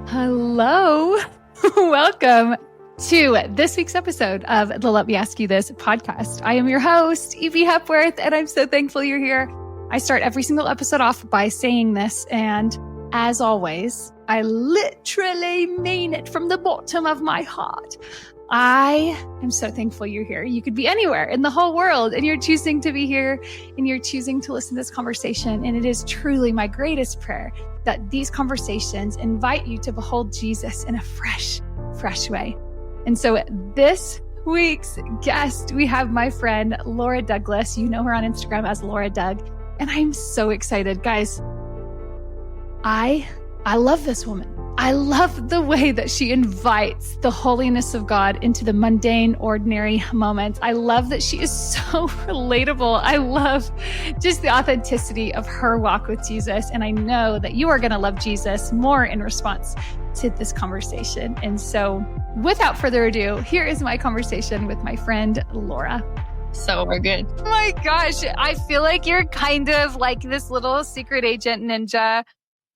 Hello. Welcome to this week's episode of the Let Me Ask You This podcast. I am your host, Evie Hepworth, and I'm so thankful you're here. I start every single episode off by saying this, and as always, I literally mean it from the bottom of my heart. I am so thankful you're here. You could be anywhere in the whole world, and you're choosing to be here, and you're choosing to listen to this conversation. And it is truly my greatest prayer that these conversations invite you to behold Jesus in a fresh way. And so this week's guest, we have my friend, Laura Douglas. You know her on Instagram as Laura Doug. And I'm so excited. Guys, I love this woman. I love the way that she invites the holiness of God into the mundane, ordinary moments. I love that she is so relatable. I love just the authenticity of her walk with Jesus. And I know that you are going to love Jesus more in response to this conversation. And so without further ado, here is my conversation with my friend, Laura. So we're good. Oh my gosh. I feel like you're kind of like this little secret agent ninja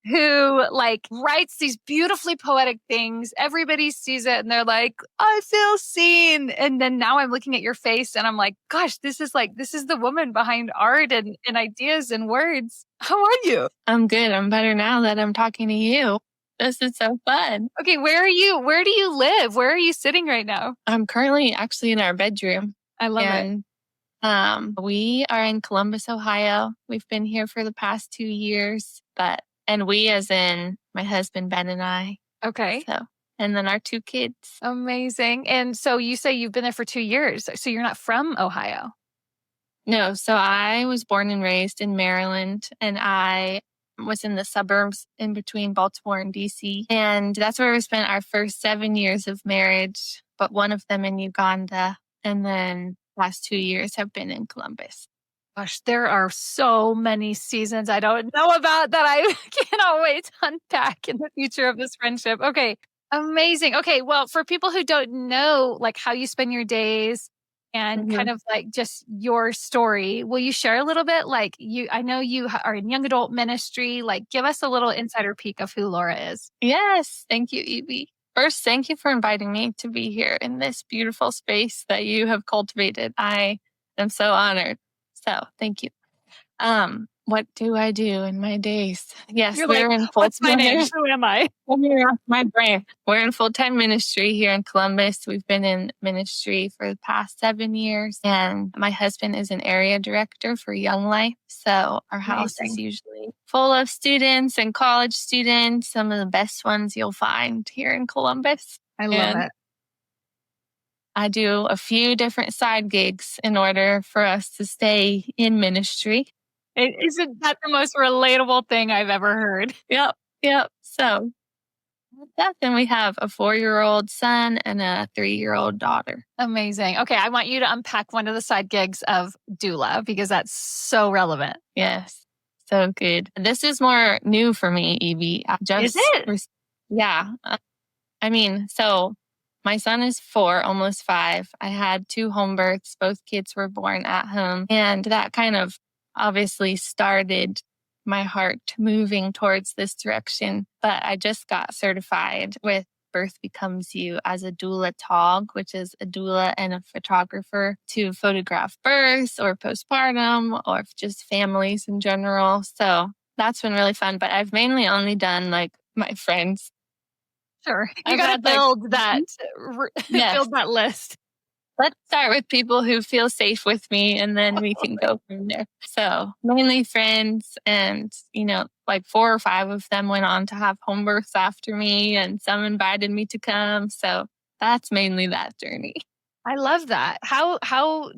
who writes these beautifully poetic things. Everybody sees it and they're like, I feel seen. And then now I'm looking at your face and I'm like, gosh, this is the woman behind art and ideas and words. How are you? I'm good. I'm better now that I'm talking to you. This is so fun. Okay. Where are you? Where do you live? Where are you sitting right now? I'm currently actually in our bedroom. I love it. We are in Columbus, Ohio. We've been here for the past 2 years, and we as in my husband, Ben, and I. Okay. And then our 2 kids. Amazing. And so you say you've been there for 2 years. So you're not from Ohio? No. So I was born and raised in Maryland, and I was in the suburbs in between Baltimore and DC. And that's where we spent our first 7 years of marriage, but one of them in Uganda. And then last 2 years have been in Columbus. Gosh, there are so many seasons I don't know about that I cannot wait to unpack in the future of this friendship. Okay, amazing. Okay, well, for people who don't know how you spend your days and kind of just your story, will you share a little bit? I know you are in young adult ministry. Give us a little insider peek of who Laura is. Yes, thank you, Evie. First, thank you for inviting me to be here in this beautiful space that you have cultivated. I am so honored. So thank you. What do I do in my days? Yes, we're in full-time. What's my name? Who am I? My brain. We're in full-time ministry here in Columbus. We've been in ministry for the past 7 years, and my husband is an area director for Young Life. So our house is usually full of students and college students, some of the best ones you'll find here in Columbus. I love it. I do a few different side gigs in order for us to stay in ministry. Isn't that the most relatable thing I've ever heard? Yep. So then we have a 4-year-old son and a 3-year-old daughter. Amazing. Okay, I want you to unpack one of the side gigs of doula because that's so relevant. Yes, so good. This is more new for me, Evie. Is it? Yeah. So my son is 4, almost 5. I had 2 home births. Both kids were born at home. And that kind of obviously started my heart moving towards this direction. But I just got certified with Birth Becomes You as a doula tog, which is a doula and a photographer to photograph births or postpartum or just families in general. So that's been really fun. But I've mainly only done my friends. Sure. You got to build that list. Let's start with people who feel safe with me, and then we can go from there. So mainly friends, and 4 or 5 of them went on to have home births after me, and some invited me to come. So that's mainly that journey. I love that. How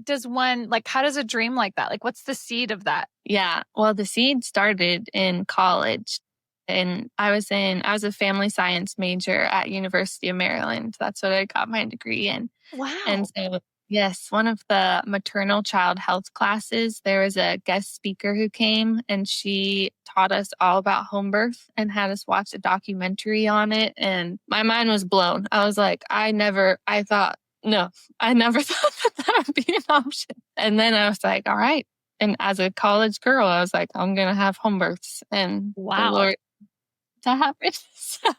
does one, how does a dream like that? What's the seed of that? Yeah. Well, the seed started in college. And I was a family science major at University of Maryland. That's what I got my degree in. Wow. And so, yes, one of the maternal child health classes, there was a guest speaker who came and she taught us all about home birth and had us watch a documentary on it. And my mind was blown. I was like, I never thought that would be an option. And then I was like, all right. And as a college girl, I was like, I'm going to have home births. And wow. the Lord to happen. So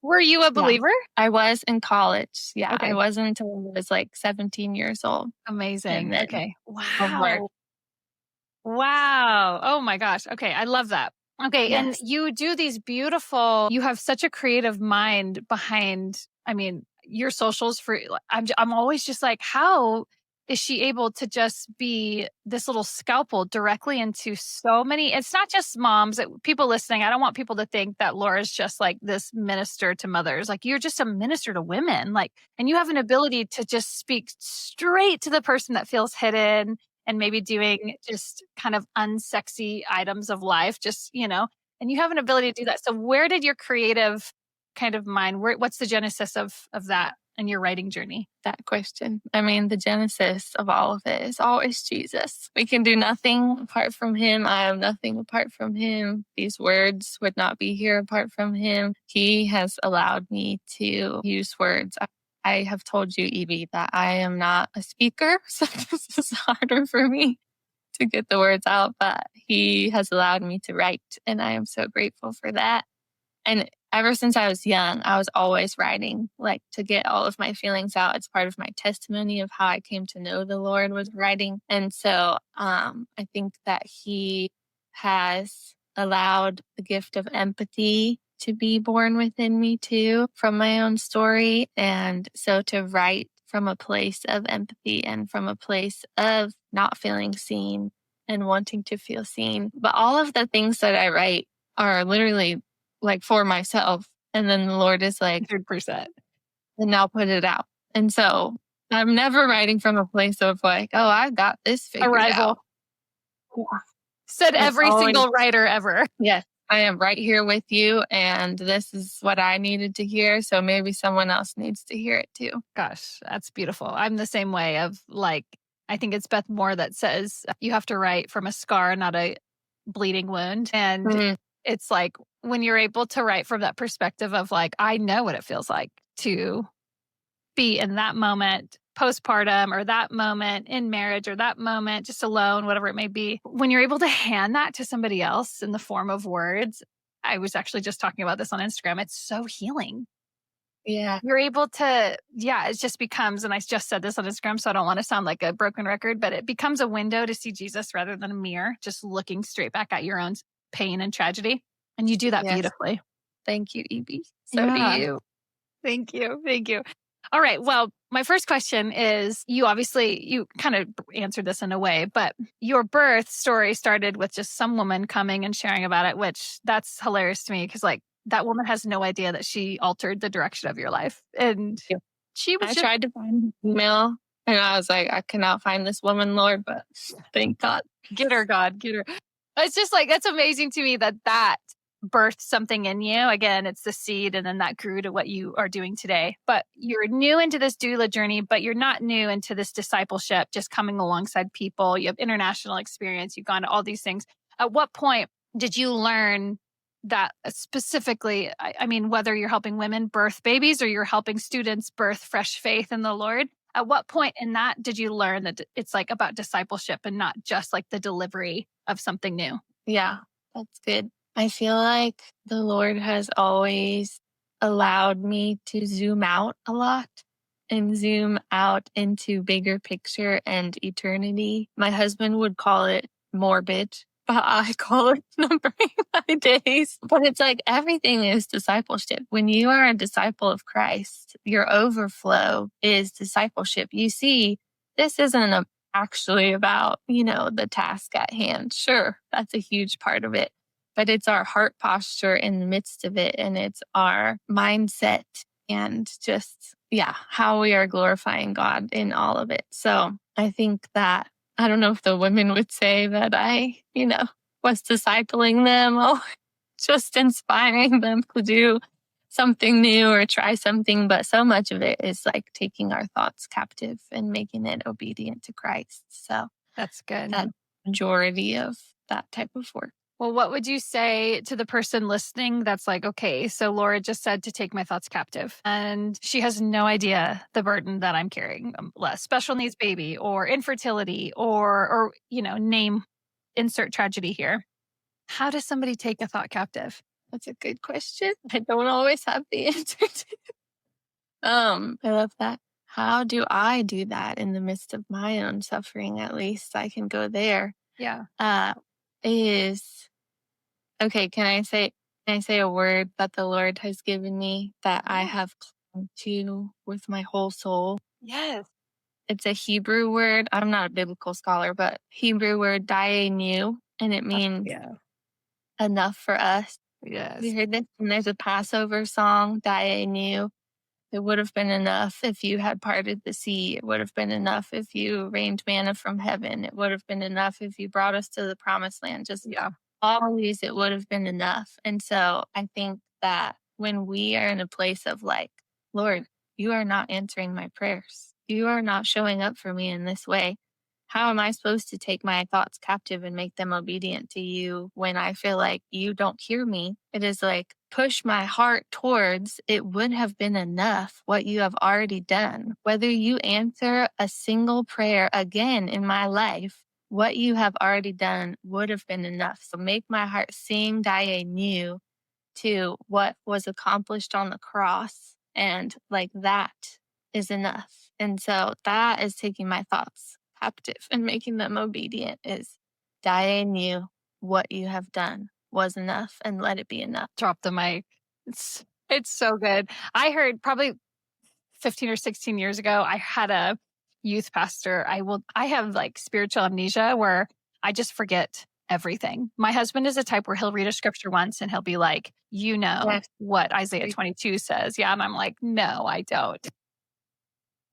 Were you a Yeah. believer? I was in college. Yeah. I Okay. wasn't until I was like 17 years old. And Amazing. then Okay. over. Wow. Wow. Oh my gosh. Okay. I love that. Okay. And Yes. you do these beautiful, you have such a creative mind behind, I mean, your socials for, I'm always just like, how is she able to just be this little scalpel directly into so many? It's not just moms, people listening. I don't want people to think that Laura's just like this minister to mothers. Like you're just a minister to women. Like, and you have an ability to just speak straight to the person that feels hidden and maybe doing just kind of unsexy items of life, just, and you have an ability to do that. So where did your creative kind of mind, what's the genesis of that in your writing journey? That question. I mean, the genesis of all of it is always Jesus. We can do nothing apart from him. I am nothing apart from him. These words would not be here apart from him. He has allowed me to use words. I have told you, Evie, that I am not a speaker, so this is harder for me to get the words out, but he has allowed me to write, and I am so grateful for that. And ever since I was young, I was always writing, like to get all of my feelings out. It's part of my testimony of how I came to know the Lord was writing. And so I think that he has allowed the gift of empathy to be born within me too, from my own story. And so to write from a place of empathy and from a place of not feeling seen and wanting to feel seen. But all of the things that I write are literally like for myself. And then the Lord is like, 100%. and now put it out. And so I'm never writing from a place of like, oh, I got this figured out. Arrival. Said It's every always, single writer ever. yes, I am right here with you. And this is what I needed to hear. So maybe someone else needs to hear it too. Gosh, that's beautiful. I'm the same way of like, I think it's Beth Moore that says you have to write from a scar, not a bleeding wound. And it's like when you're able to write from that perspective of like, I know what it feels like to be in that moment postpartum or that moment in marriage or that moment just alone, whatever it may be. When you're able to hand that to somebody else in the form of words, I was actually just talking about this on Instagram. It's so healing. Yeah. You're able to, it just becomes, and I just said this on Instagram, so I don't want to sound like a broken record, but it becomes a window to see Jesus rather than a mirror, just looking straight back at your own pain and tragedy. And you do that beautifully. Thank you, Evie. So do you. Thank you. Thank you. All right. Well, my first question is you kind of answered this in a way, but your birth story started with just some woman coming and sharing about it, which that's hilarious to me because like that woman has no idea that she altered the direction of your life. And she was tried to find an email and I was like, I cannot find this woman, Lord, but thank God. Get her, God, get her. It's just like, that's amazing to me that birthed something in you. Again, it's the seed and then that grew to what you are doing today. But you're new into this doula journey, but you're not new into this discipleship, just coming alongside people. You have international experience. You've gone to all these things. At what point did you learn that specifically, I mean, whether you're helping women birth babies or you're helping students birth fresh faith in the Lord, at what point in that did you learn that it's like about discipleship and not just like the delivery of something new? Yeah, that's good. I feel like the Lord has always allowed me to zoom out a lot and zoom out into bigger picture and eternity. My husband would call it morbid, but I call it numbering my days. But it's like everything is discipleship. When you are a disciple of Christ, your overflow is discipleship. You see, this isn't actually about, the task at hand. Sure, that's a huge part of it. But it's our heart posture in the midst of it. And it's our mindset and just, how we are glorifying God in all of it. So I think that, I don't know if the women would say that I, was discipling them or just inspiring them to do something new or try something. But so much of it is like taking our thoughts captive and making it obedient to Christ. So that's good. That majority of that type of work. Well, what would you say to the person listening that's like, okay, so Laura just said to take my thoughts captive and she has no idea the burden that I'm carrying, special needs baby or infertility or name insert tragedy here. How does somebody take a thought captive? That's a good question. I don't always have the answer to. I love that. How do I do that in the midst of my own suffering? At least I can go there. Yeah. Uh, is okay. Can I say a word that the Lord has given me that I Yeah. have clung to with my whole soul? Yes. It's a Hebrew word. I'm not a biblical scholar, but Hebrew word dayenu, and it means Yeah. enough for us. Have Yes. you heard this? And there's a Passover song, dayenu. It would have been enough if you had parted the sea. It would have been enough if you rained manna from heaven. It would have been enough if you brought us to the promised land. Just Yeah. all of these, it would have been enough. And so I think that when we are in a place of like, Lord, you are not answering my prayers, you are not showing up for me in this way. How am I supposed to take my thoughts captive and make them obedient to you when I feel like you don't hear me? It is like push my heart towards it would have been enough what you have already done. Whether you answer a single prayer again in my life, what you have already done would have been enough. So make my heart sing die new to what was accomplished on the cross. And like that is enough. And so that is taking my thoughts captive and making them obedient is die new what you have done was enough and let it be enough. Drop the mic. It's so good. I heard probably 15 or 16 years ago, I had a youth pastor. I have like spiritual amnesia where I just forget everything. My husband is a type where he'll read a scripture once and he'll be like, Yes. what Isaiah 22 says. Yeah. And I'm like, no, I don't.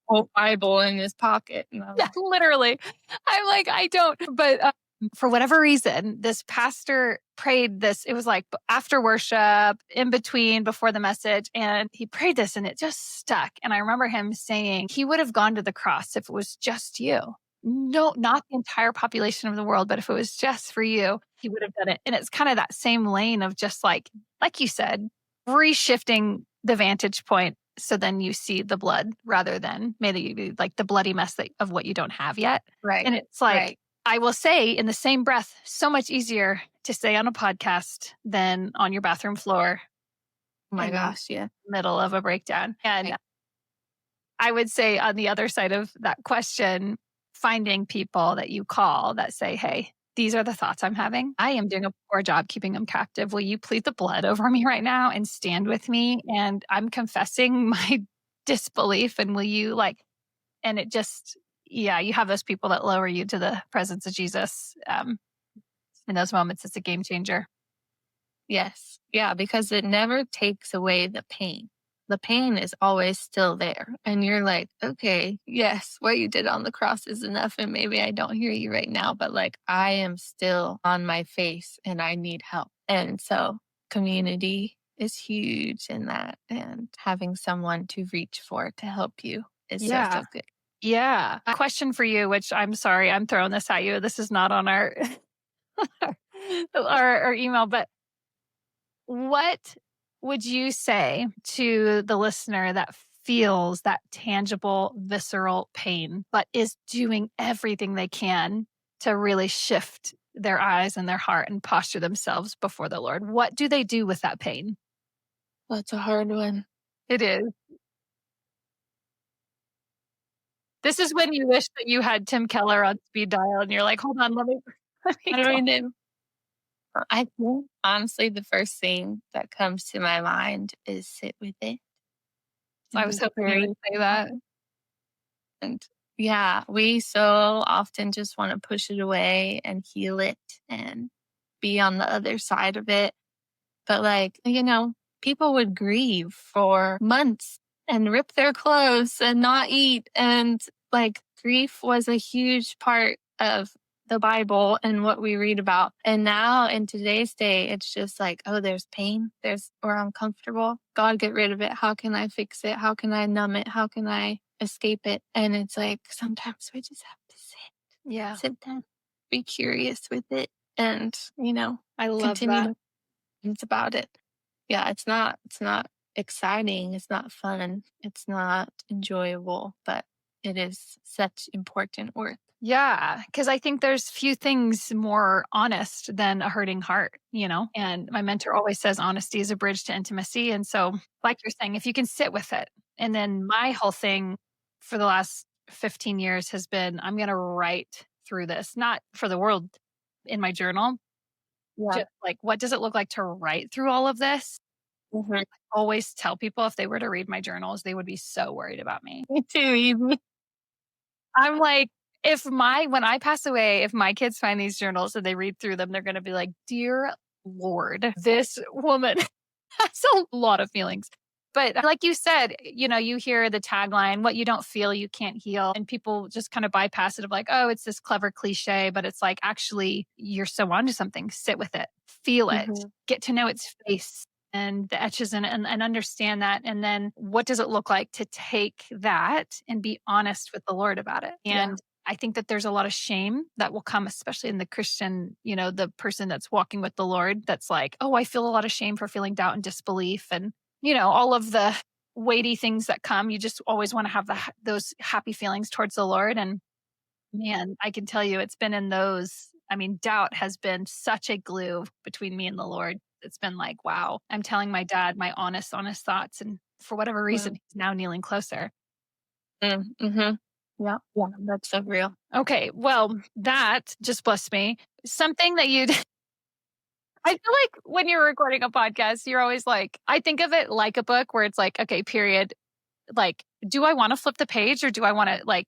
Whole Bible in his pocket. Yeah, literally. I'm like, I don't. But for whatever reason, this pastor prayed this. It was like after worship, in between, before the message. And he prayed this and it just stuck. And I remember him saying he would have gone to the cross if it was just you. No, not the entire population of the world, but if it was just for you, he would have done it. And it's kind of that same lane of just like you said, reshifting the vantage point. So then you see the blood rather than maybe like the bloody mess of what you don't have yet. Right. And it's like, Right. I will say in the same breath, so much easier to say on a podcast than on your bathroom floor Oh my in the gosh. Yeah. middle of a breakdown. And Right. I would say on the other side of that question, finding people that you call that say, hey, these are the thoughts I'm having. I am doing a poor job keeping them captive. Will you plead the blood over me right now and stand with me? And I'm confessing my disbelief. And will you and it just, yeah, you have those people that lower you to the presence of Jesus. In those moments, it's a game changer. Yes. Yeah, because it never takes away the pain. The pain is always still there. And you're like, okay, yes, what you did on the cross is enough. And maybe I don't hear you right now, but like I am still on my face and I need help. And so community is huge in that. And having someone to reach for to help you is so, Yeah. so good. Yeah. A question for you, which I'm sorry, I'm throwing this at you. This is not on our our email, but what would you say to the listener that feels that tangible, visceral pain, but is doing everything they can to really shift their eyes and their heart and posture themselves before the Lord? What do they do with that pain? That's a hard one. It is. This is when you wish that you had Tim Keller on speed dial and you're like, hold on, let me How do go. we do? I think honestly, the first thing that comes to my mind is sit with it. I And was just hoping you pray. would say that. And yeah, we so often just want to push it away and heal it and be on the other side of it. But like, people would grieve for months and rip their clothes and not eat. And like grief was a huge part of the Bible and what we read about. And now in today's day, it's just like, oh, there's pain. We're uncomfortable. God, get rid of it. How can I fix it? How can I numb it? How can I escape it? And it's like, sometimes we just have to sit down, be curious with it and, I love continue that. to think about it. Yeah, it's not exciting, it's not fun, it's not enjoyable, but it is such important work. Yeah, because I think there's few things more honest than a hurting heart, And my mentor always says honesty is a bridge to intimacy. And so, like you're saying, if you can sit with it, and then my whole thing for the last 15 years has been I'm going to write through this, not for the world in my journal, Yeah. just like what does it look like to write through all of this? Mhm. Always tell people if they were to read my journals, they would be so worried about me. Me too, Evie. I'm like, when I pass away, if my kids find these journals and they read through them, they're going to be like, dear Lord, this woman has a lot of feelings. But like you said, you hear the tagline, what you don't feel, you can't heal. And people just kind of bypass it of like, oh, it's this clever cliche. But it's like, actually, you're so onto something. Sit with it, feel it, Mhm. get to know its face and the etches in it and understand that. And then what does it look like to take that and be honest with the Lord about it? Yeah. And I think that there's a lot of shame that will come, especially in the Christian, the person that's walking with the Lord that's like, oh, I feel a lot of shame for feeling doubt and disbelief and, all of the weighty things that come. You just always want to have those happy feelings towards the Lord. And man, I can tell you it's been in those. I mean, doubt has been such a glue between me and the Lord. It's been like, wow, I'm telling my dad my honest thoughts. And for whatever Wow. reason, he's now kneeling closer. Mm-hmm. Yeah. Yeah. That's so real. Okay. Well, that just blessed me. Something that you'd, I feel like when you're recording a podcast, you're always like, I think of it like a book where it's like, okay, period. Like, do I want to flip the page or do I want to like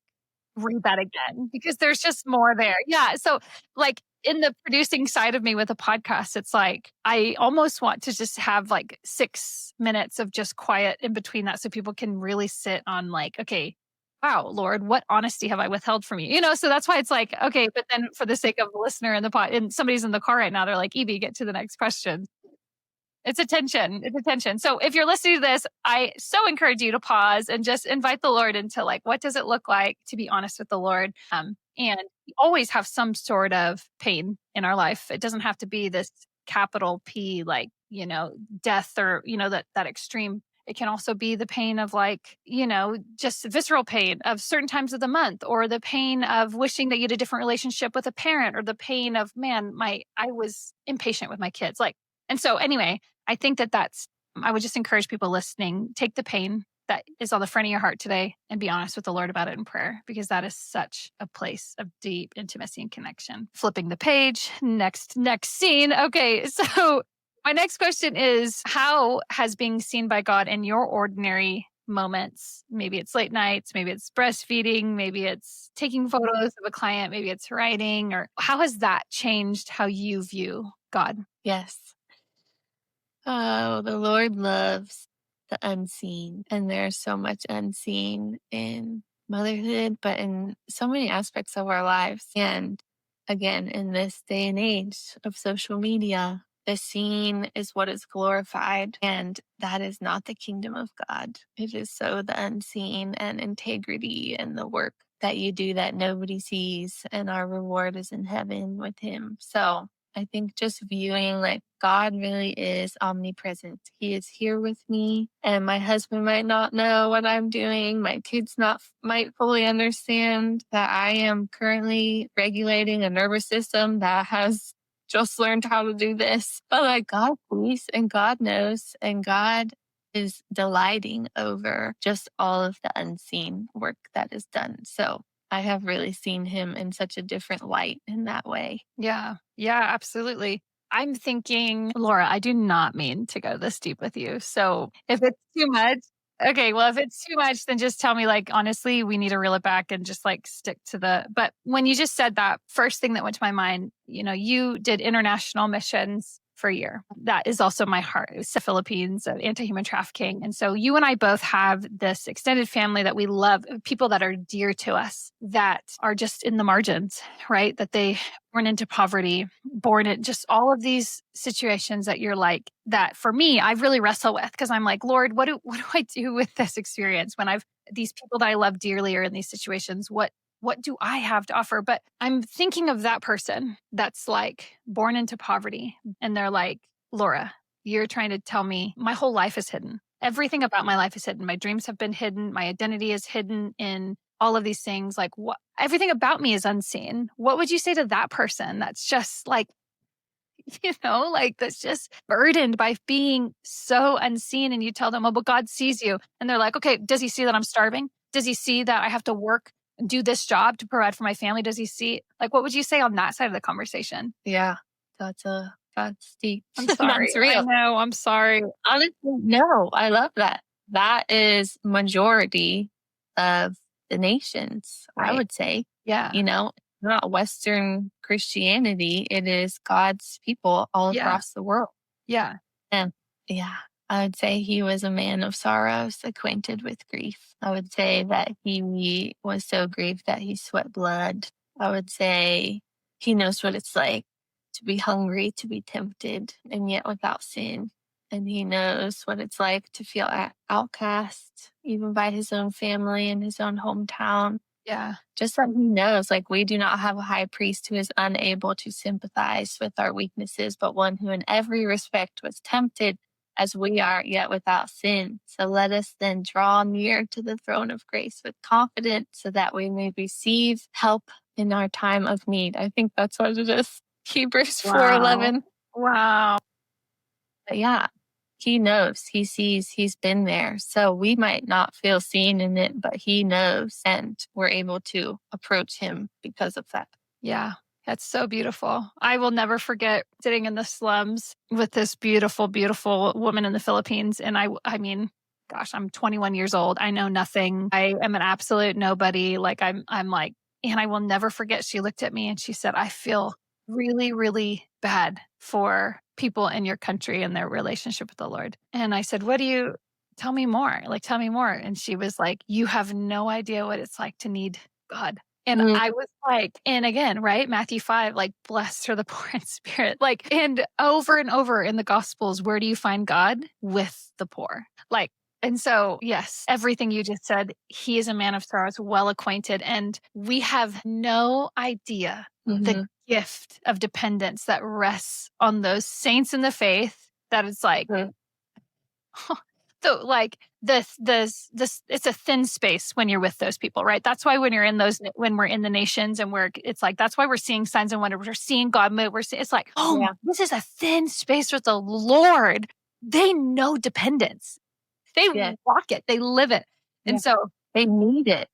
read that again? Because there's just more there. Yeah. So, like, in the producing side of me with a podcast, it's like I almost want to just have like 6 minutes of just quiet in between that so people can really sit on like, okay, wow, Lord, what honesty have I withheld from you? So that's why it's like, okay, but then for the sake of the listener in the pod and somebody's in the car right now, they're like, Evie, get to the next question. It's attention. It's attention. So if you're listening to this, I so encourage you to pause and just invite the Lord into like, what does it look like to be honest with the Lord? And we always have some sort of pain in our life. It doesn't have to be this capital P, like, death or, that extreme. It can also be the pain of like, just visceral pain of certain times of the month, or the pain of wishing that you had a different relationship with a parent, or the pain of, man, I was impatient with my kids. Like, and so anyway, I think I would just encourage people listening, take the pain that is on the front of your heart today and be honest with the Lord about it in prayer, because that is such a place of deep intimacy and connection. Flipping the page, next scene. Okay, so my next question is, how has being seen by God in your ordinary moments, maybe it's late nights, maybe it's breastfeeding, maybe it's taking photos of a client, maybe it's writing, or how has that changed how you view God? Yes. Oh, the Lord loves the unseen. And there's so much unseen in motherhood, but in so many aspects of our lives. And again, in this day and age of social media, the seen is what is glorified. And that is not the kingdom of God. It is so the unseen and integrity and the work that you do that nobody sees. And our reward is in heaven with Him. So I think just viewing like God really is omnipresent. He is here with me, and my husband might not know what I'm doing. My kids might fully understand that I am currently regulating a nervous system that has just learned how to do this. But like God sees and God knows, and God is delighting over just all of the unseen work that is done. So I have really seen Him in such a different light in that way. Yeah. Yeah, absolutely. I'm thinking, Laura, I do not mean to go this deep with you. So if it's too much, okay, well, if it's too much, then just tell me, like, honestly, we need to reel it back and just like stick to but when you just said that, first thing that went to my mind, you did international missions for a year. That is also my heart. It was the Philippines, anti-human trafficking. And so you and I both have this extended family that we love, people that are dear to us, that are just in the margins, right? That they born into poverty, born in just all of these situations that you're like, that for me, I really wrestle with, because I'm like, Lord, what do I do with this experience when these people that I love dearly are in these situations? What do I have to offer? But I'm thinking of that person that's like born into poverty, and they're like, Laura, you're trying to tell me my whole life is hidden. Everything about my life is hidden. My dreams have been hidden. My identity is hidden in all of these things. Like, what, everything about me is unseen. What would you say to that person that's just like, like that's just burdened by being so unseen? And you tell them, oh, but God sees you. And they're like, okay, does he see that I'm starving? Does he see that I have to work and do this job to provide for my family? Does he see, like, what would you say on that side of the conversation? Yeah. That's deep. I'm sorry. That's I real. know. I'm sorry. Honestly, no, I love that. That is majority of the nations, I Right. would say. Yeah. Not Western Christianity. It is God's people all Yeah. across the world. Yeah. And yeah, I would say he was a man of sorrows, acquainted with grief. I would say that he was so grieved that he sweat blood. I would say he knows what it's like to be hungry, to be tempted, and yet without sin. And he knows what it's like to feel outcast, even by his own family and his own hometown. Yeah. Just that he knows, like, we do not have a high priest who is unable to sympathize with our weaknesses, but one who in every respect was tempted as we are, yet without sin. So let us then draw near to the throne of grace with confidence so that we may receive help in our time of need. I think that's what it is. Hebrews Wow. 4:11. Wow. But yeah, he knows, he sees, he's been there. So we might not feel seen in it, but he knows, and we're able to approach him because of that. Yeah. That's so beautiful. I will never forget sitting in the slums with this beautiful, beautiful woman in the Philippines. And I mean, gosh, I'm 21 years old. I know nothing. I am an absolute nobody. Like I'm like, and I will never forget. She looked at me and she said, I feel really, really bad for people in your country and their relationship with the Lord. And I said, tell me more? Like, tell me more. And she was like, you have no idea what it's like to need God. And I was like, and again, right? Matthew 5, like, blessed are the poor in spirit. Like, and over in the Gospels, where do you find God? With the poor. Like, and so, yes, everything you just said, he is a man of sorrows, well acquainted. And we have no idea the gift of dependence that rests on those saints in the faith, that it's like, so like this, it's a thin space when you're with those people, right? That's why when we're in the nations and it's like, that's why we're seeing signs and wonders. We're seeing God move. It's like, this is a thin space with the Lord. They know dependence. They walk it. They live it. And so they need it.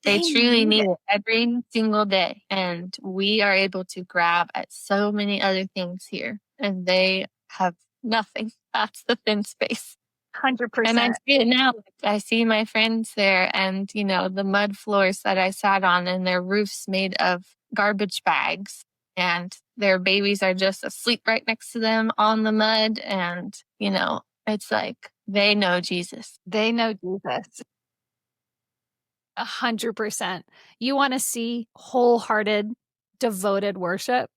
They truly need it. it every single day. And we are able to grab at so many other things here, and they have nothing. That's the thin space. 100%. And I see it now. I see my friends there, and, the mud floors that I sat on, and their roofs made of garbage bags, and their babies are just asleep right next to them on the mud. And, it's like they know Jesus. They know Jesus. 100%. You want to see wholehearted, devoted worship?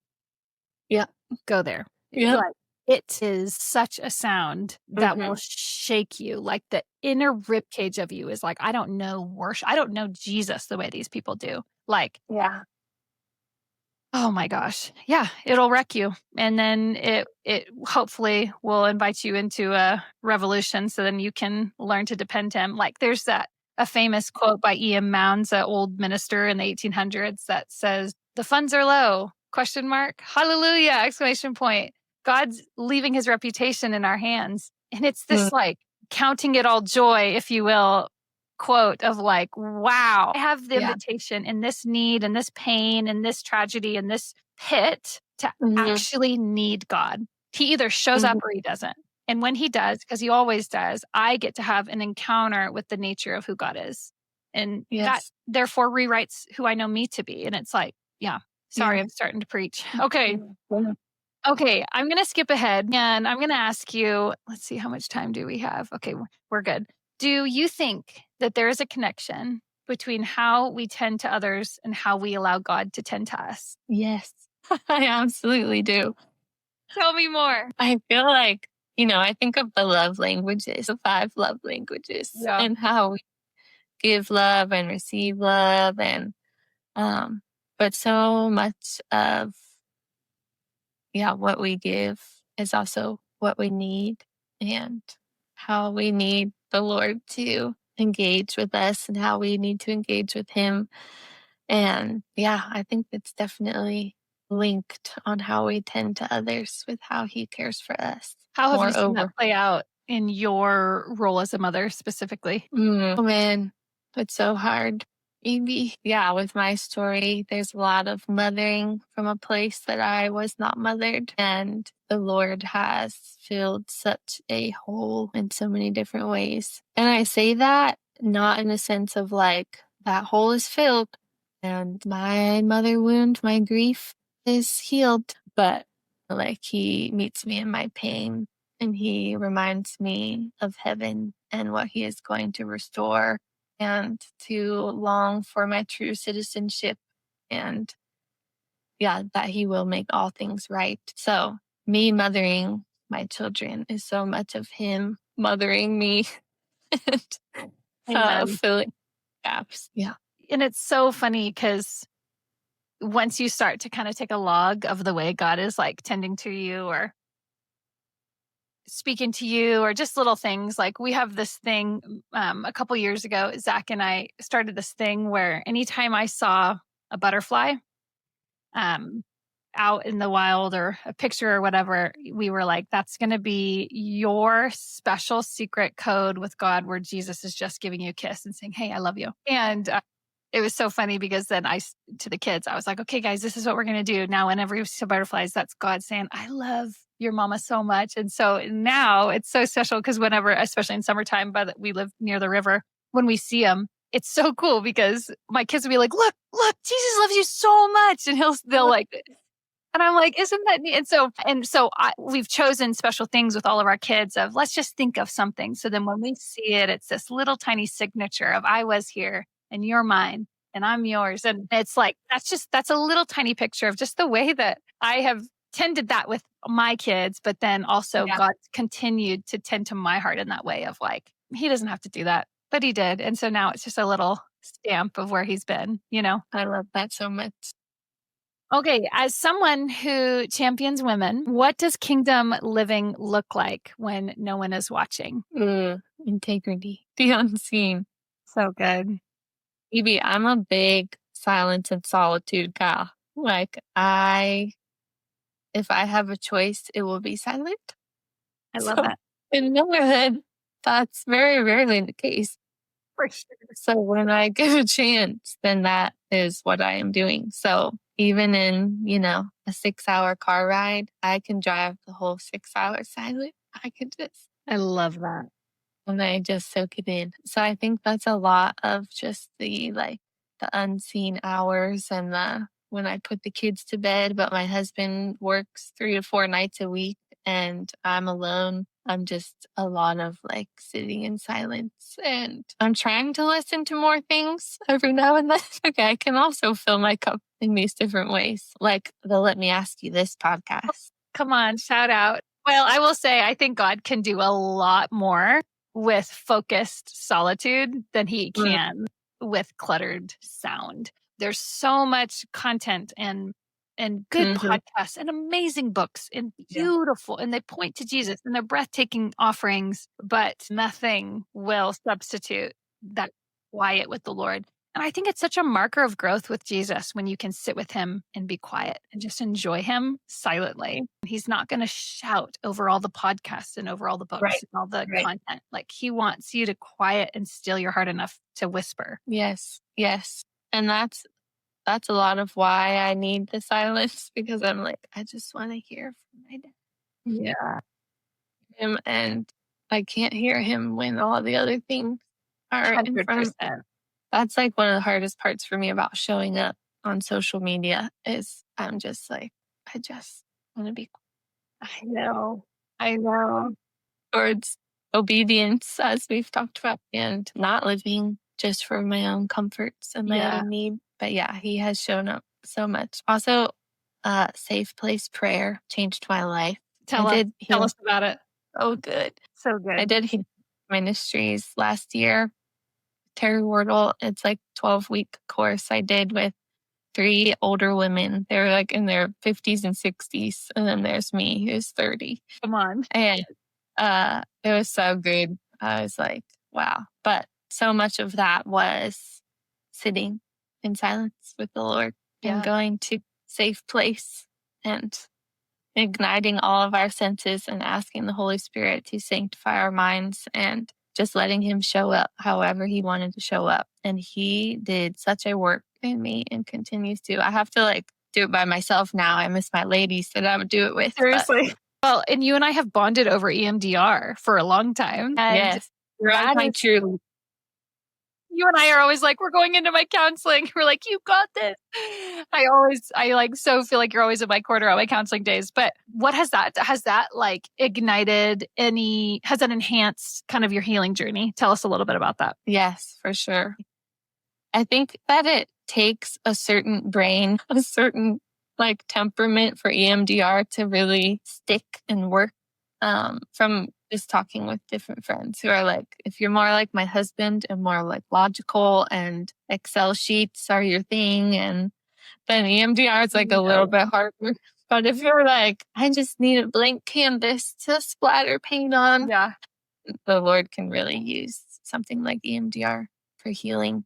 Yeah. Go there. Yeah. Like, it is such a sound that will shake you. Like, the inner ribcage of you is like, I don't know worship. I don't know Jesus the way these people do. Like, yeah. Oh my gosh. Yeah, it'll wreck you. And then it hopefully will invite you into a revolution so then you can learn to depend him. Like, there's a famous quote by E.M. Mounds, an old minister in the 1800s, that says, "The funds are low, question mark, hallelujah, exclamation point. God's leaving his reputation in our hands." And it's this like counting it all joy, if you will, quote of like, wow, I have the invitation in this need and this pain and this tragedy and this pit to actually need God. He either shows up or he doesn't. And when he does, because he always does, I get to have an encounter with the nature of who God is. And that therefore rewrites who I know me to be. And it's like, sorry, I'm starting to preach. Okay. Okay, I'm going to skip ahead and I'm going to ask you, let's see, how much time do we have? Okay, we're good. Do you think that there is a connection between how we tend to others and how we allow God to tend to us? Yes, I absolutely do. Tell me more. I feel like, I think of the love languages, the 5 love languages, and how we give love and receive love. And, but so much of, what we give is also what we need, and how we need the Lord to engage with us and how we need to engage with him. And yeah, I think it's definitely linked on how we tend to others with how he cares for us. How have you seen that Moreover, play out in your role as a mother specifically? oh man, it's so hard. Maybe, yeah, with my story, there's a lot of mothering from a place that I was not mothered. And the Lord has filled such a hole in so many different ways. And I say that not in a sense of like, that hole is filled and my mother wound, my grief is healed, but like he meets me in my pain and he reminds me of heaven and what he is going to restore and to long for my true citizenship and yeah, that he will make all things right. So me mothering my children is so much of him mothering me and Amen. filling gaps. Yeah. And it's so funny because once you start to kind of take a log of the way God is like tending to you or speaking to you or just little things, like we have this thing a couple years ago, Zach and I started this thing where anytime I saw a butterfly um, out in the wild or a picture or whatever, we were like, that's going to be your special secret code with God where Jesus is just giving you a kiss and saying, hey, I love you. And it was so funny because then to the kids, I was like, okay, guys, this is what we're going to do. Now, whenever you see butterflies, that's God saying, I love your mama so much. And so now it's so special because whenever, especially in summertime, but we live near the river, when we see them, it's so cool because my kids will be like, look, Jesus loves you so much. And they'll like, and I'm like, isn't that neat? We've chosen special things with all of our kids of let's just think of something. So then when we see it, it's this little tiny signature of I was here and you're mine and I'm yours. And it's like, that's a little tiny picture of just the way that I have tended that with my kids. But then also God continued to tend to my heart in that way of like, he doesn't have to do that, but he did. And so now it's just a little stamp of where he's been, you know? I love that so much. Okay, as someone who champions women, what does kingdom living look like when no one is watching? Integrity, the unseen. So good. Evie, I'm a big silence and solitude gal. Like if I have a choice, it will be silent. I love that. In motherhood, that's very rarely the case. For sure. So when I get a chance, then that is what I am doing. So even in, a 6-hour car ride, I can drive the whole 6 hours silent. I love that. And I just soak it in. So I think that's a lot of just the unseen hours and when I put the kids to bed, but my husband works 3 to 4 nights a week and I'm alone. I'm just a lot of sitting in silence and I'm trying to listen to more things every now and then. Okay, I can also fill my cup in these different ways, like the Let Me Ask You This podcast. Come on, shout out. Well, I will say, I think God can do a lot more with focused solitude than he can with cluttered sound. There's so much content and good podcasts and amazing books and beautiful, and they point to Jesus and they're breathtaking offerings, but nothing will substitute that quiet with the Lord. And I think it's such a marker of growth with Jesus when you can sit with him and be quiet and just enjoy him silently. He's not going to shout over all the podcasts and over all the books and all the content. Like he wants you to quiet and still your heart enough to whisper. Yes. And that's a lot of why I need the silence because I'm like, I just want to hear from my dad. Yeah. Him, and I can't hear him when all the other things are 100%. in front of me. That's one of the hardest parts for me about showing up on social media is I'm just I just want to be. I know. Towards obedience, as we've talked about, and not living just for my own comforts and my own need. But yeah, he has shown up so much. Also, safe place prayer changed my life. Tell us about it. Oh, good. So good. I did ministries last year. Terry Wardle, it's 12-week course I did with 3 older women. They were in their 50s and 60s. And then there's me who's 30. Come on. And it was so good. I was like, wow. But so much of that was sitting in silence with the Lord and going to a safe place and igniting all of our senses and asking the Holy Spirit to sanctify our minds and just letting him show up however he wanted to show up. And he did such a work in me and continues to. I have to do it by myself now. I miss my ladies that I would do it with. Seriously. Well, and you and I have bonded over EMDR for a long time. And yes, that my true. You and I are always like, we're going into my counseling. We're like, you got this. I so feel like you're always in my corner on my counseling days. But what has that ignited has that enhanced kind of your healing journey? Tell us a little bit about that. Yes, for sure. I think that it takes a certain brain, a certain temperament for EMDR to really stick and work. From just talking with different friends who are if you're more like my husband and more logical and Excel sheets are your thing, and then EMDR is a little bit harder. But if you're I just need a blank canvas to splatter paint on, the Lord can really use something like EMDR for healing.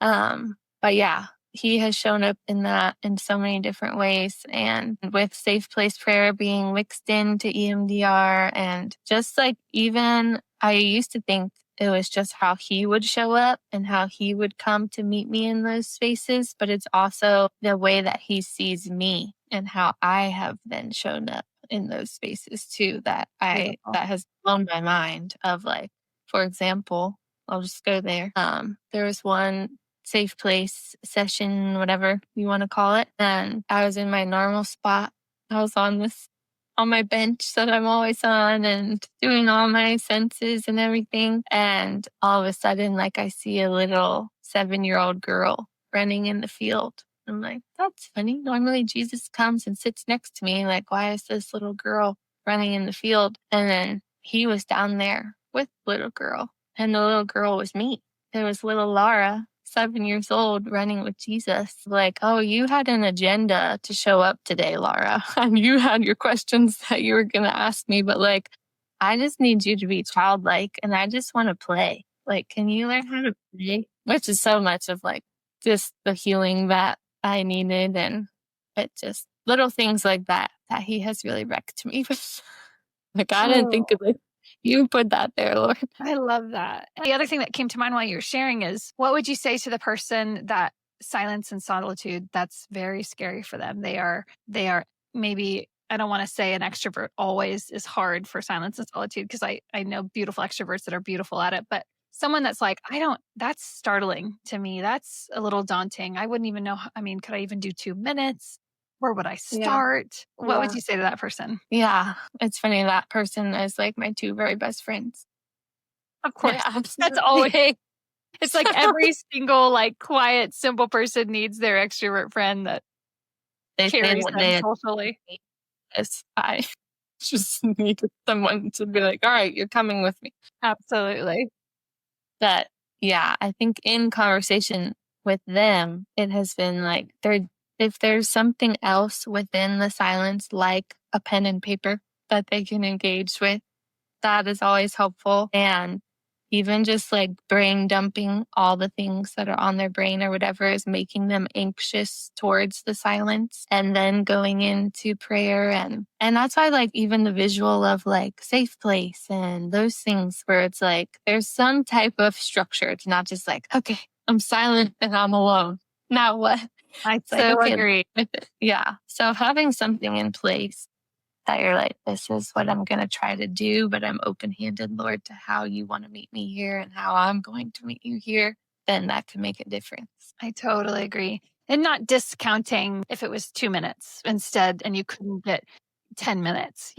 But yeah, he has shown up in that in so many different ways. And with safe place prayer being mixed into EMDR, and just even I used to think it was just how he would show up and how he would come to meet me in those spaces. But it's also the way that he sees me and how I have then shown up in those spaces too, that has blown my mind of for example, I'll just go there. There was one safe place session, whatever you want to call it. And I was in my normal spot. I was on my bench that I'm always on and doing all my senses and everything. And all of a sudden, I see a little 7-year-old girl running in the field. I'm like, that's funny. Normally Jesus comes and sits next to me. Why is this little girl running in the field? And then he was down there with the little girl. And the little girl was me. There was little Laura, 7 years old, running with Jesus. Oh, you had an agenda to show up today, Laura. And you had your questions that you were going to ask me. But I just need you to be childlike and I just want to play. Can you learn how to play? Which is so much of just the healing that I needed. And it just little things like that he has really wrecked me with. I didn't think of it. You put that there, Lord. I love that. And the other thing that came to mind while you were sharing is, what would you say to the person that silence and solitude, that's very scary for them? They are maybe, I don't want to say an extrovert always is hard for silence and solitude, because I know beautiful extroverts that are beautiful at it, but someone that's that's startling to me. That's a little daunting. I wouldn't even know. Could I even do 2 minutes? Where would I start? Yeah. What would you say to that person? Yeah, it's funny. That person is my 2 very best friends. Of course. Yeah, that's always. It's every single quiet, simple person needs their extrovert friend that carries them socially. Yes, I just need someone to be all right, you're coming with me. Absolutely. But yeah, I think in conversation with them, it has been if there's something else within the silence, like a pen and paper that they can engage with, that is always helpful. And even just brain dumping all the things that are on their brain or whatever is making them anxious towards the silence, and then going into prayer. And that's why even the visual of safe place and those things where it's there's some type of structure. It's not just okay, I'm silent and I'm alone. Now what? I so agree with it. Yeah. So having something in place that you're this is what I'm going to try to do, but I'm open-handed, Lord, to how you want to meet me here and how I'm going to meet you here, then that can make a difference. I totally agree. And not discounting if it was 2 minutes instead and you couldn't get 10 minutes,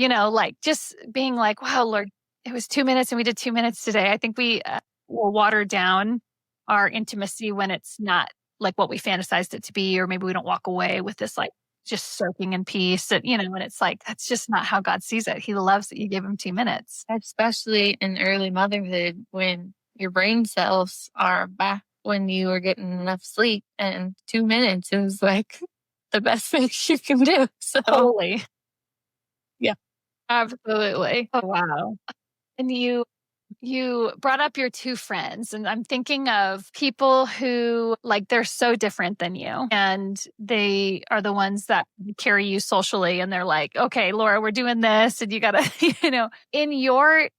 just being wow, Lord, it was 2 minutes and we did 2 minutes today. I think we will water down our intimacy when it's not what we fantasized it to be, or maybe we don't walk away with this just soaking in peace. And, and it's that's just not how God sees it. He loves that you give him 2 minutes. Especially in early motherhood, when your brain cells are back when you were getting enough sleep, and 2 minutes is the best thing you can do. So totally. Yeah, absolutely. Oh, wow. And you You brought up your two friends, and I'm thinking of people who, like, they're so different than you, and they are the ones that carry you socially. And they're like, okay, Laura, we're doing this, and you got to, in your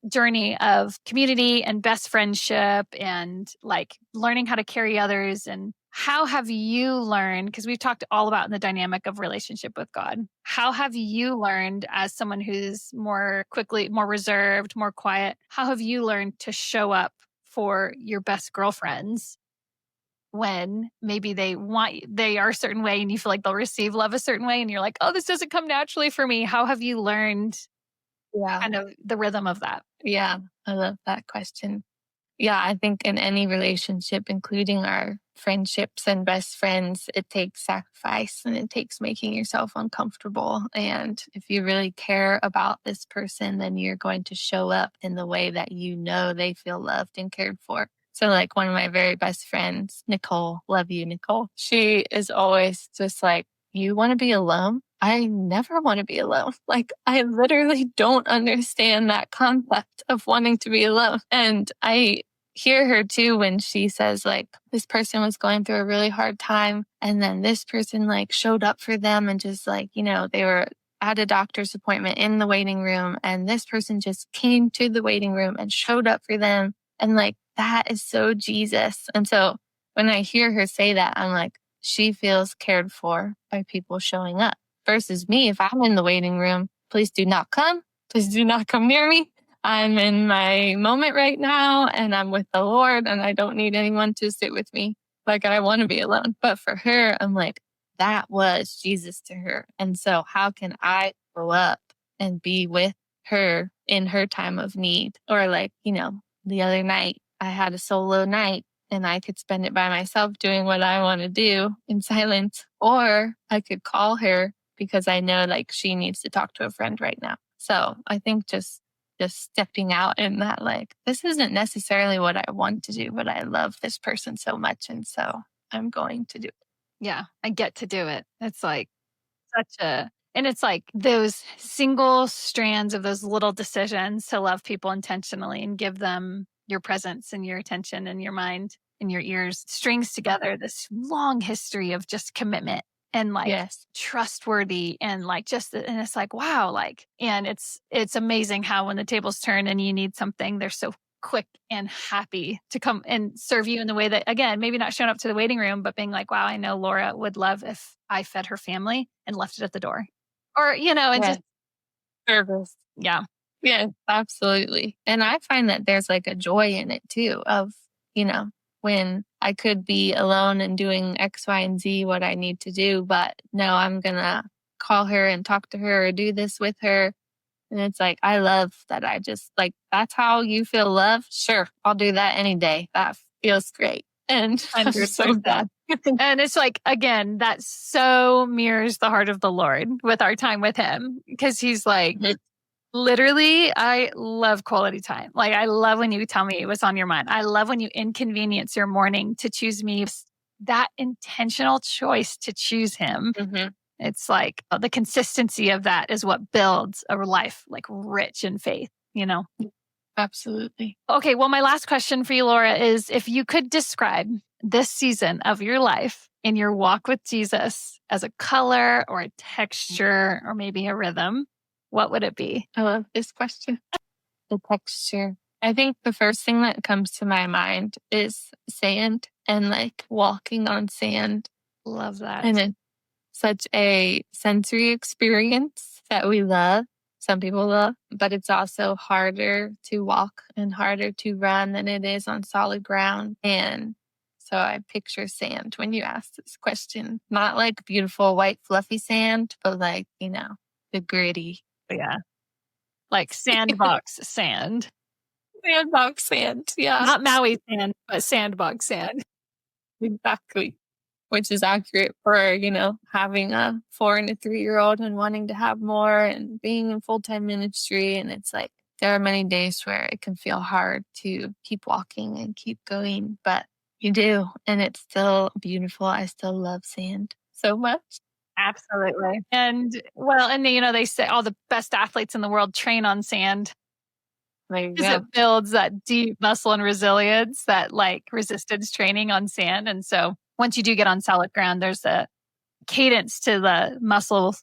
journey of community and best friendship and like learning how to carry others, and how have you learned, because we've talked all about in the dynamic of relationship with God, how have you learned as someone who's more reserved, more quiet, how have you learned to show up for your best girlfriends when maybe they are a certain way and you feel like they'll receive love a certain way and you're like, oh, this doesn't come naturally for me? How have you learned kind of the rhythm of that? Yeah, I love that question. Yeah, I think in any relationship, including our friendships and best friends, it takes sacrifice and it takes making yourself uncomfortable. And if you really care about this person, then you're going to show up in the way that you know they feel loved and cared for. So, like one of my very best friends, Nicole, love you, Nicole. She is always just like, you want to be alone? I never want to be alone. Like, I literally don't understand that concept of wanting to be alone. And I hear her too when she says, like, this person was going through a really hard time. And then this person, like, showed up for them and just, like, they were at a doctor's appointment in the waiting room. And this person just came to the waiting room and showed up for them. And, like, that is so Jesus. And so when I hear her say that, I'm like, she feels cared for by people showing up. Versus me, if I'm in the waiting room, please do not come. Please do not come near me. I'm in my moment right now and I'm with the Lord and I don't need anyone to sit with me. Like, I want to be alone. But for her, I'm like, that was Jesus to her. And so how can I grow up and be with her in her time of need? Or like, the other night I had a solo night and I could spend it by myself doing what I want to do in silence. Or I could call her because I know, like, she needs to talk to a friend right now. So I think just stepping out in that, like, this isn't necessarily what I want to do, but I love this person so much. And so I'm going to do it. Yeah, I get to do it. It's like and it's like those single strands of those little decisions to love people intentionally and give them your presence and your attention and your mind and your ears strings together this long history of just commitment and like trustworthy and like and it's like, wow, like, and it's amazing how when the tables turn and you need something, they're so quick and happy to come and serve you in the way that, again, maybe not showing up to the waiting room, but being like, wow, I know Laura would love if I fed her family and left it at the door. Or, and just service. Yeah. Yeah, absolutely. And I find that there's like a joy in it too of, when I could be alone and doing X, Y, and Z, what I need to do, but no, I'm going to call her and talk to her or do this with her. And it's like, I love that. I just like, that's how you feel love. Sure. I'll do that any day. That feels great. And I'm so glad. And it's like, again, that so mirrors the heart of the Lord with our time with him. Because he's like, literally, I love quality time. Like, I love when you tell me what's on your mind. I love when you inconvenience your morning to choose me. That intentional choice to choose him. Mm-hmm. It's like the consistency of that is what builds a life like rich in faith, Absolutely. Okay. Well, my last question for you, Laura, is if you could describe this season of your life in your walk with Jesus as a color or a texture or maybe a rhythm, what would it be? I love this question. The texture. I think the first thing that comes to my mind is sand and like walking on sand. Love that. And it's such a sensory experience that we love. Some people love, but it's also harder to walk and harder to run than it is on solid ground. And so I picture sand when you ask this question, not like beautiful white fluffy sand, but like, the gritty. Yeah. Like sandbox sand. Sandbox sand. Yeah. Not Maui sand, but sandbox sand. Exactly. Which is accurate for, having a 4 and a 3-year-old and wanting to have more and being in full-time ministry. And it's like, there are many days where it can feel hard to keep walking and keep going, but you do. And it's still beautiful. I still love sand so much. Absolutely. And well, and they say all the best athletes in the world train on sand. There you Because go. it builds that deep muscle and resilience, that like resistance training on sand. And so once you do get on solid ground, there's a cadence to the muscle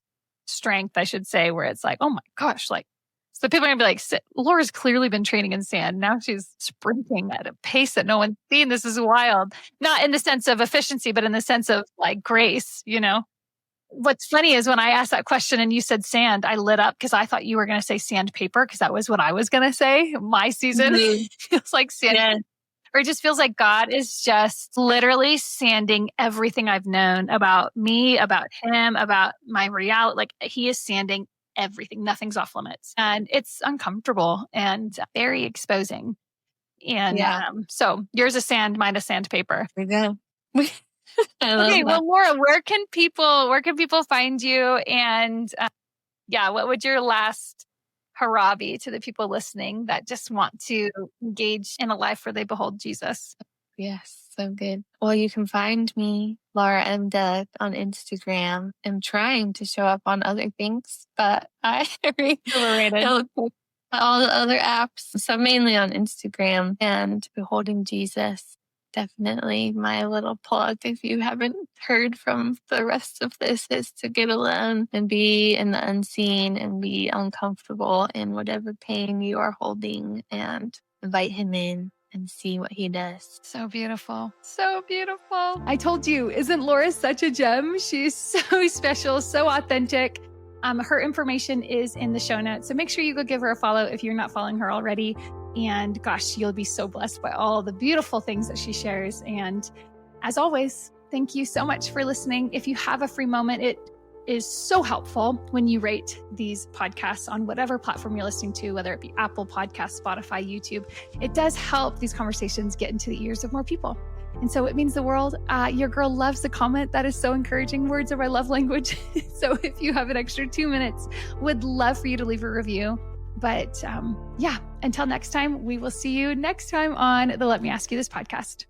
strength, I should say, where it's like, oh my gosh, like, so people are gonna be like, Laura's clearly been training in sand. Now she's sprinting at a pace that no one's seen. This is wild. Not in the sense of efficiency, but in the sense of like grace, you know? What's funny is when I asked that question and you said sand, I lit up because I thought you were going to say sandpaper because that was what I was going to say. My season feels like sand. Yeah. Or it just feels like God is just literally sanding everything I've known about me, about him, about my reality. Like he is sanding everything. Nothing's off limits. And it's uncomfortable and very exposing. And so yours is sand, mine is sandpaper. There you go. Okay, well, Laura, where can people find you? And what would your last hurrah be to the people listening that just want to engage in a life where they behold Jesus? Yes, so good. Well, you can find me, Laura M. Doug, on Instagram. I'm trying to show up on other things, but I Overrated. all the other apps. So mainly on Instagram and Beholding Jesus. Definitely my little plug. If you haven't heard from the rest of this, is to get alone and be in the unseen and be uncomfortable in whatever pain you are holding and invite him in and see what he does. So beautiful. So beautiful. I told you, isn't Laura such a gem? She's so special, so authentic. Her information is in the show notes. So make sure you go give her a follow if you're not following her already. And gosh, you'll be so blessed by all the beautiful things that she shares. And as always, thank you so much for listening. If you have a free moment, it is so helpful when you rate these podcasts on whatever platform you're listening to, whether it be Apple Podcasts, Spotify, YouTube. It does help these conversations get into the ears of more people. And so it means the world. Your girl loves a comment. That is so encouraging. Words are my love language. So if you have an extra 2 minutes, would love for you to leave a review. But until next time, we will see you next time on the Let Me Ask You This podcast.